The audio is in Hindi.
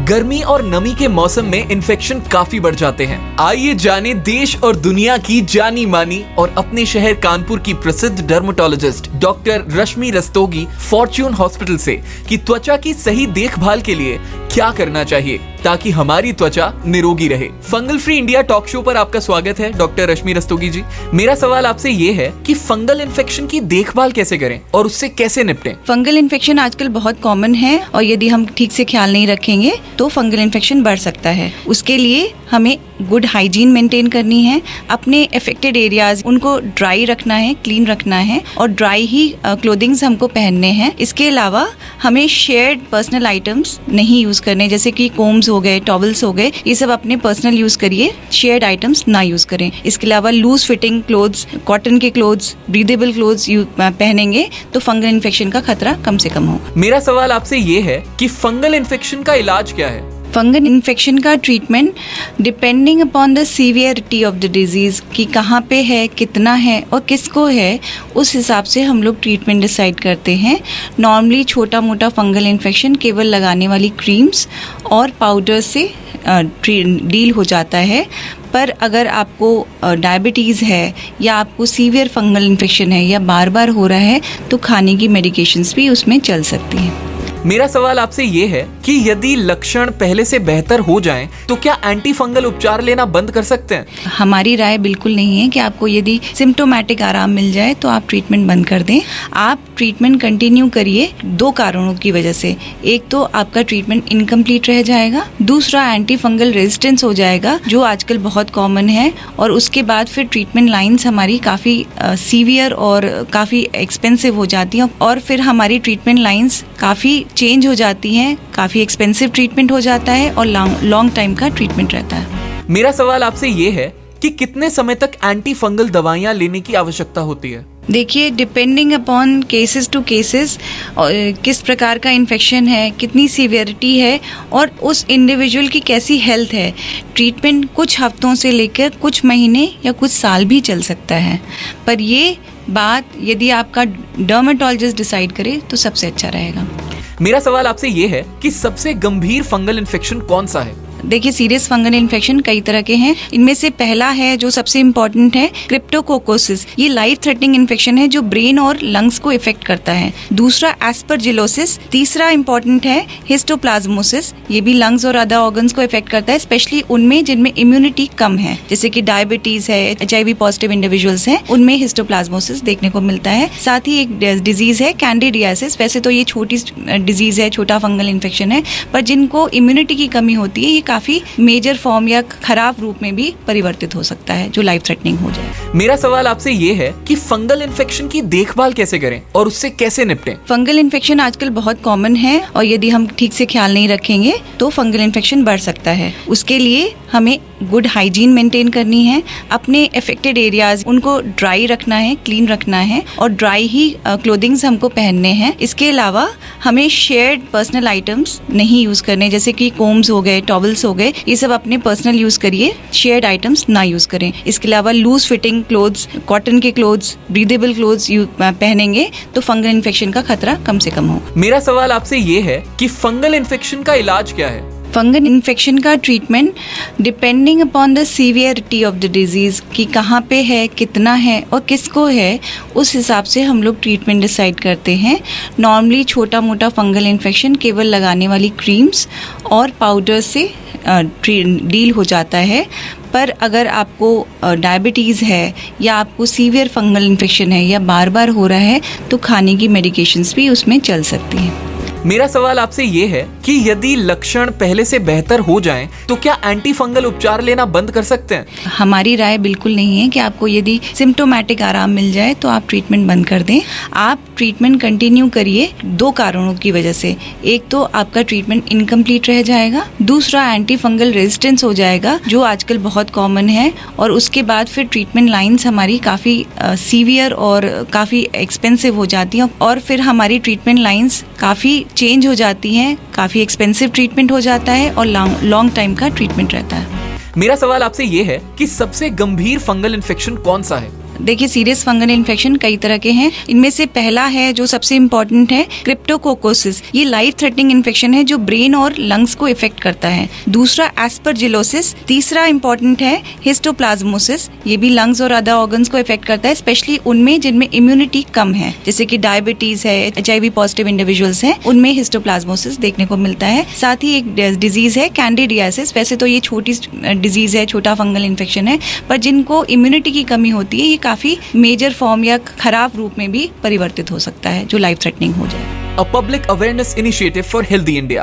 गर्मी और नमी के मौसम में इन्फेक्शन काफी बढ़ जाते हैं। आइए जाने देश और दुनिया की जानी मानी और अपने शहर कानपुर की प्रसिद्ध डर्मेटोलॉजिस्ट डॉक्टर रश्मि रस्तोगी फॉर्च्यून हॉस्पिटल से कि त्वचा की सही देखभाल के लिए क्या करना चाहिए ताकि हमारी त्वचा निरोगी रहे। Fungal free India talk show पर आपका स्वागत है डॉक्टर रश्मि रस्तोगी जी। मेरा सवाल आपसे ये है कि फंगल इन्फेक्शन की देखभाल कैसे करें और उससे कैसे निपटें? फंगल इन्फेक्शन आजकल बहुत कॉमन है और यदि हम ठीक से ख्याल नहीं रखेंगे तो फंगल इन्फेक्शन बढ़ सकता है। उसके लिए हमें गुड हाइजीन मेंटेन करनी है, अपने अफेक्टेड एरियाज उनको ड्राई रखना है, क्लीन रखना है और ड्राई ही क्लोथिंग्स हमको पहनने हैं। इसके अलावा हमें शेयर्ड पर्सनल आइटम्स नहीं यूज करने, जैसे कि कोम्स हो गए, टॉवल्स हो गए, ये सब अपने पर्सनल यूज करिए, शेयर्ड आइटम्स ना यूज करें। इसके अलावा लूज फिटिंग क्लोथ्स, कॉटन के क्लोथ्स, ब्रीदेबल क्लोथ्स पहनेंगे तो फंगल इन्फेक्शन का खतरा कम से कम होगा। मेरा सवाल आपसे ये है कि फंगल इन्फेक्शन का इलाज क्या है? फंगल इन्फेक्शन का treatment depending upon the severity of the disease कि कहाँ पे है, कितना है और किसको है, उस हिसाब से हम लोग ट्रीटमेंट डिसाइड करते हैं। नॉर्मली छोटा मोटा फंगल इन्फेक्शन केवल लगाने वाली क्रीम्स और पाउडर से डील हो जाता है। पर अगर आपको डायबिटीज़ है या आपको सीवियर फंगल इन्फेक्शन है या बार बार हो रहा है तो खाने की मेडिकेशंस भी उसमें चल सकती हैं। मेरा सवाल आपसे ये है कि यदि लक्षण पहले से बेहतर हो जाएं, तो क्या एंटी फंगल उपचार लेना बंद कर सकते हैं? हमारी राय बिल्कुल नहीं है कि आपको यदि सिम्टोमेटिक आराम मिल जाए तो आप ट्रीटमेंट बंद कर दें। आप ट्रीटमेंट कंटिन्यू करिए दो कारणों की वजह से। एक तो आपका ट्रीटमेंट इनकम्प्लीट रह जाएगा, दूसरा एंटी फंगल रेजिस्टेंस हो जाएगा जो आजकल बहुत कॉमन है और उसके बाद फिर ट्रीटमेंट लाइन्स हमारी काफ़ी सीवियर और काफ़ी एक्सपेंसिव हो जाती हैं और फिर हमारी ट्रीटमेंट लाइन्स काफ़ी चेंज हो जाती हैं, काफ़ी एक्सपेंसिव ट्रीटमेंट हो जाता है और लॉन्ग टाइम का ट्रीटमेंट रहता है। मेरा सवाल आपसे ये है कि कितने समय तक एंटी फंगल दवाइयाँ लेने की आवश्यकता होती है? देखिए, depending upon cases to cases किस प्रकार का इन्फेक्शन है, कितनी सीवियरिटी है और उस इंडिविजुअल की कैसी हेल्थ है, ट्रीटमेंट कुछ हफ्तों से लेकर कुछ महीने या कुछ साल भी चल सकता है। पर ये बात यदि आपका डर्मेटोलॉजिस्ट डिसाइड करे तो सबसे अच्छा रहेगा। मेरा सवाल आपसे ये है कि सबसे गंभीर फंगल इन्फेक्शन कौन सा है? देखिए, सीरियस फंगल इन्फेक्शन कई तरह के हैं। इनमें से पहला है जो सबसे इम्पोर्टेंट है, क्रिप्टोकोकोसिस। ये लाइफ थ्रेटनिंग इन्फेक्शन है जो ब्रेन और लंग्स को इफेक्ट करता है। दूसरा एस्परजिलोसिस। तीसरा इम्पोर्टेंट है हिस्टोप्लाज्मोसिस। ये भी लंग्स और अदर ऑर्गन्स को इफेक्ट करता है, स्पेशली उनमें जिनमें इम्यूनिटी कम है, जैसे कि डायबिटीज है, HIV पॉजिटिव इंडिविजुअल्स हैं, उनमें हिस्टोप्लाज्मोसिस देखने को मिलता है। साथ ही एक डिजीज है कैंडिडियासिस। वैसे तो ये छोटी डिजीज है, छोटा फंगल इन्फेक्शन है, पर जिनको इम्यूनिटी की कमी होती है ये काफी मेजर फॉर्म या खराब रूप में भी परिवर्तित हो सकता है जो लाइफ थ्रेटनिंग हो जाए। मेरा सवाल आपसे ये है कि फंगल इन्फेक्शन की देखभाल कैसे करें और उससे कैसे निपटें? फंगल इन्फेक्शन आजकल बहुत कॉमन है और यदि हम ठीक से ख्याल नहीं रखेंगे तो फंगल इन्फेक्शन बढ़ सकता है। उसके लिए हमें गुड हाइजीन मेंटेन करनी है, अपने अफेक्टेड एरियाज उनको ड्राई रखना है, क्लीन रखना है और ड्राई ही क्लोथिंग्स हमको पहनने हैं। इसके अलावा हमें शेयर्ड पर्सनल आइटम्स नहीं यूज करने, जैसे कि कोम्स हो गए, टॉवल्स हो गए, ये सब अपने पर्सनल यूज करिए, शेयर्ड आइटम्स ना यूज करें। इसके अलावा लूज फिटिंग क्लोथ्स, कॉटन के क्लोथ्स, ब्रीदेबल क्लोथ्स पहनेंगे तो फंगल इन्फेक्शन का खतरा कम से कम होगा। मेरा सवाल आपसे ये है कि फंगल इन्फेक्शन का इलाज क्या है? फंगल इन्फेक्शन का treatment depending upon the severity of the disease कि कहाँ पे है, कितना है और किसको है, उस हिसाब से हम लोग ट्रीटमेंट डिसाइड करते हैं। नॉर्मली छोटा मोटा फंगल इन्फेक्शन केवल लगाने वाली क्रीम्स और पाउडर से डील हो जाता है। पर अगर आपको डायबिटीज़ है या आपको सीवियर फंगल इन्फेक्शन है या बार बार हो रहा है तो खाने की मेडिकेशंस भी उसमें चल सकती हैं। मेरा सवाल आपसे ये है कि यदि लक्षण पहले से बेहतर हो जाएं, तो क्या एंटी फंगल उपचार लेना बंद कर सकते हैं? हमारी राय बिल्कुल नहीं है कि आपको यदि सिम्टोमेटिक आराम मिल जाए तो आप ट्रीटमेंट बंद कर दें। आप ट्रीटमेंट कंटिन्यू करिए दो कारणों की वजह से। एक तो आपका ट्रीटमेंट इनकम्प्लीट रह जाएगा, दूसरा एंटी फंगल रेजिस्टेंस हो जाएगा जो आजकल बहुत कॉमन है और उसके बाद फिर ट्रीटमेंट लाइन्स हमारी काफ़ी सीवियर और काफ़ी एक्सपेंसिव हो जाती हैं और फिर हमारी ट्रीटमेंट लाइन्स काफ़ी चेंज हो जाती हैं, काफ़ी एक्सपेंसिव ट्रीटमेंट हो जाता है और लॉन्ग टाइम का ट्रीटमेंट रहता है। मेरा सवाल आपसे ये है कि सबसे गंभीर फंगल इन्फेक्शन कौन सा है? देखिए, सीरियस फंगल इन्फेक्शन कई तरह के हैं। इनमें से पहला है जो सबसे इम्पोर्टेंट है, क्रिप्टोकोकोसिस। ये लाइफ थ्रेटनिंग इन्फेक्शन है जो ब्रेन और लंग्स को इफेक्ट करता है। दूसरा एस्परजिलोसिस। तीसरा इम्पोर्टेंट है हिस्टोप्लाज्मोसिस। ये भी लंग्स और अदर ऑर्गन्स को इफेक्ट करता है, स्पेशली उनमें जिनमें इम्यूनिटी कम है, जैसे कि डायबिटीज है, HIV पॉजिटिव इंडिविजुअल्स हैं, उनमें हिस्टोप्लाज्मोसिस देखने को मिलता है। साथ ही एक डिजीज है कैंडिडियासिस। वैसे तो ये छोटी डिजीज है, छोटा फंगल इन्फेक्शन है, पर जिनको इम्यूनिटी की कमी होती है, ये काफी मेजर फॉर्म या खराब रूप में भी परिवर्तित हो सकता है जो लाइफ थ्रेटनिंग हो जाए। A public awareness initiative for healthy India.